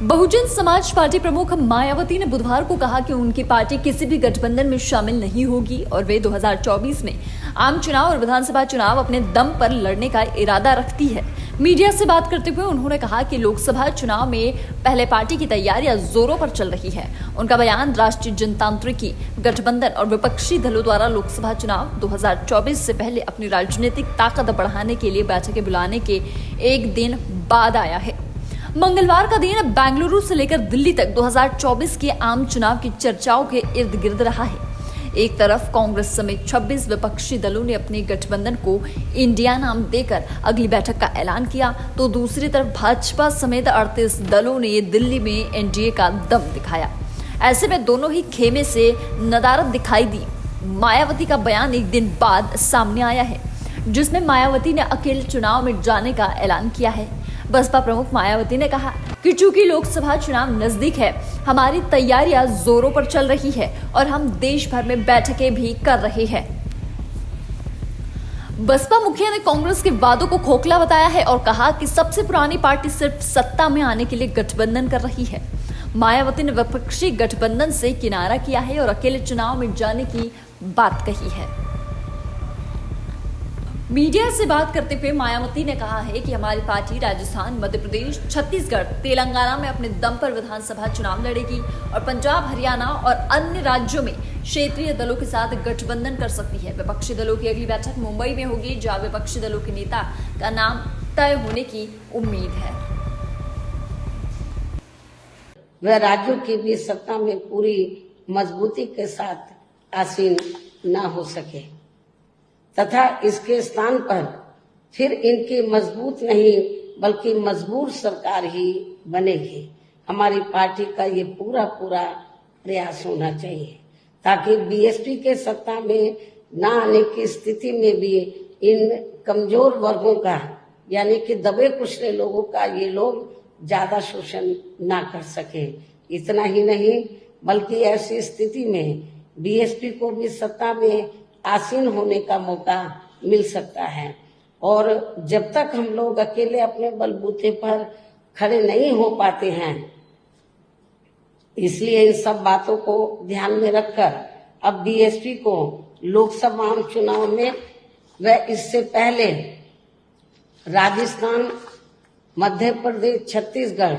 Bahujan Samaj party प्रमुख मायावती ने बुधवार को कहा कि उनकी पार्टी किसी भी गठबंधन में शामिल नहीं होगी और वे 2024 में आम चुनाव और विधानसभा चुनाव अपने दम पर लड़ने का इरादा रखती है। मीडिया से बात करते हुए उन्होंने कहा कि लोकसभा चुनाव में पहले पार्टी की तैयारियां जोरों पर चल रही है। उनका बयान राष्ट्रीय जनतांत्रिकी गठबंधन और विपक्षी दलों द्वारा लोकसभा चुनाव 2024 से पहले अपनी राजनीतिक ताकत बढ़ाने के लिए बैठकें बुलाने के एक दिन बाद आया है। मंगलवार का दिन बेंगलुरु से लेकर दिल्ली तक 2024 के आम चुनाव की चर्चाओं के इर्द गिर्द रहा है। एक तरफ कांग्रेस समेत 26 विपक्षी दलों ने अपने गठबंधन को इंडिया नाम देकर अगली बैठक का ऐलान किया, तो दूसरी तरफ भाजपा समेत 38 दलों ने दिल्ली में एनडीए का दम दिखाया। ऐसे में दोनों ही खेमे से नदारत दिखाई दी। मायावती का बयान एक दिन बाद सामने आया है, जिसमें मायावती ने अकेले चुनाव में जाने का ऐलान किया है। बसपा प्रमुख मायावती ने कहा कि चूंकि लोकसभा चुनाव नजदीक है, हमारी तैयारियां जोरों पर चल रही है और हम देश भर में बैठकें भी कर रहे हैं। बसपा मुखिया ने कांग्रेस के वादों को खोखला बताया है और कहा कि सबसे पुरानी पार्टी सिर्फ सत्ता में आने के लिए गठबंधन कर रही है। मायावती ने विपक्षी गठबंधन से किनारा किया है और अकेले चुनाव में जाने की बात कही है। मीडिया से बात करते हुए मायावती ने कहा है कि हमारी पार्टी राजस्थान, मध्य प्रदेश, छत्तीसगढ़, तेलंगाना में अपने दम पर विधानसभा चुनाव लड़ेगी और पंजाब, हरियाणा और अन्य राज्यों में क्षेत्रीय दलों के साथ गठबंधन कर सकती है। विपक्षी दलों की अगली बैठक मुंबई में होगी, जहां विपक्षी दलों के नेता का नाम तय होने की उम्मीद है। वह राज्यों की भी सत्ता में पूरी मजबूती के साथ आसीन न हो सके तथा इसके स्थान पर फिर इनकी मजबूत नहीं बल्कि मजबूर सरकार ही बनेगी। हमारी पार्टी का ये पूरा प्रयास होना चाहिए ताकि बीएसपी के सत्ता में न आने की स्थिति में भी इन कमजोर वर्गों का यानी कि दबे कुचले लोगों का ये लोग ज्यादा शोषण ना कर सके। इतना ही नहीं बल्कि ऐसी स्थिति में बीएसपी को भी सत्ता में आसीन होने का मौका मिल सकता है। और जब तक हम लोग अकेले अपने बलबूते पर खड़े नहीं हो पाते हैं, इसलिए इन सब बातों को ध्यान में रखकर अब बीएसपी को लोकसभा चुनाव में व इससे पहले राजस्थान, मध्य प्रदेश, छत्तीसगढ़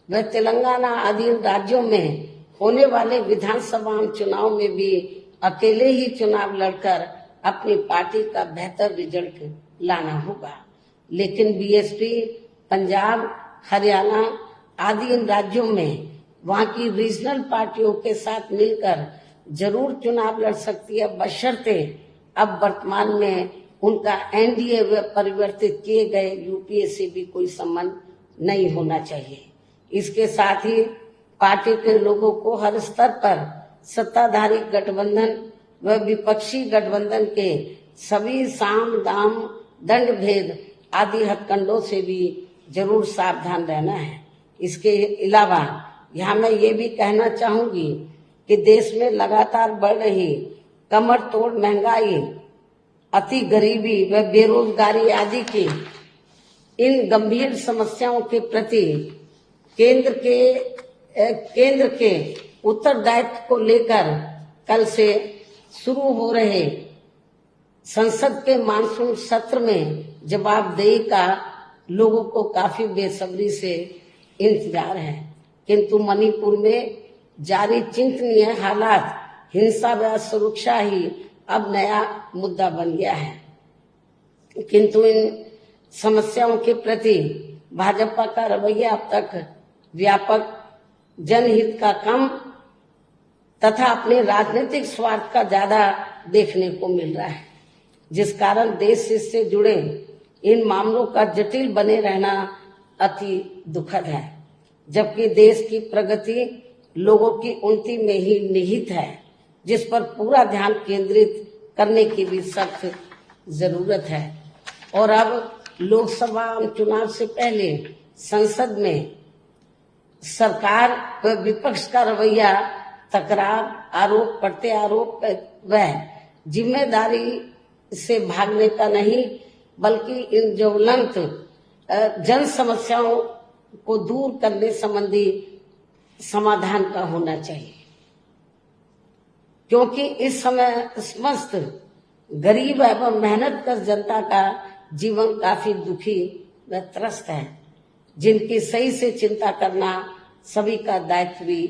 व तेलंगाना आदि राज्यों में होने वाले विधानसभा चुनाव में भी अकेले ही चुनाव लड़कर अपनी पार्टी का बेहतर रिजल्ट लाना होगा। लेकिन बीएसपी पंजाब, हरियाणा आदि इन राज्यों में वहां की रीजनल पार्टियों के साथ मिलकर जरूर चुनाव लड़ सकती है, बशर्ते अब वर्तमान में उनका एनडीए व परिवर्तित किए गए यूपीए से भी कोई संबंध नहीं होना चाहिए। इसके साथ ही पार्टी के लोगों को हर स्तर पर सत्ताधारी गठबंधन व विपक्षी गठबंधन के सभी साम दाम दंड भेद आदि हथकंडों से भी जरूर सावधान रहना है। इसके अलावा यहाँ मैं ये भी कहना चाहूंगी कि देश में लगातार बढ़ रही कमर तोड़ महंगाई, अति गरीबी व बेरोजगारी आदि की इन गंभीर समस्याओं के प्रति केंद्र के उत्तरदायित्व को लेकर कल से शुरू हो रहे संसद के मानसून सत्र में जवाबदेही का लोगों को काफी बेसब्री से इंतजार है। किंतु मणिपुर में जारी चिंतनीय हालात, हिंसा व सुरक्षा ही अब नया मुद्दा बन गया है। किंतु इन समस्याओं के प्रति भाजपा का रवैया अब तक व्यापक जनहित का कम तथा अपने राजनीतिक स्वार्थ का ज्यादा देखने को मिल रहा है, जिस कारण देश से जुड़े इन मामलों का जटिल बने रहना अति दुखद है। जबकि देश की प्रगति लोगों की उन्नति में ही निहित है, जिस पर पूरा ध्यान केंद्रित करने की भी सख्त जरूरत है। और अब लोकसभा चुनाव से पहले संसद में सरकार व विपक्ष का रवैया, तकरार, आरोप प्रत्यारोप व जिम्मेदारी से भागने का नहीं, बल्कि इन ज्वलंत जन समस्याओं को दूर करने संबंधी समाधान का होना चाहिए। क्योंकि इस समय समस्त गरीब एवं मेहनत कर जनता का जीवन काफी दुखी व त्रस्त है, जिनकी सही से चिंता करना सभी का दायित्व भी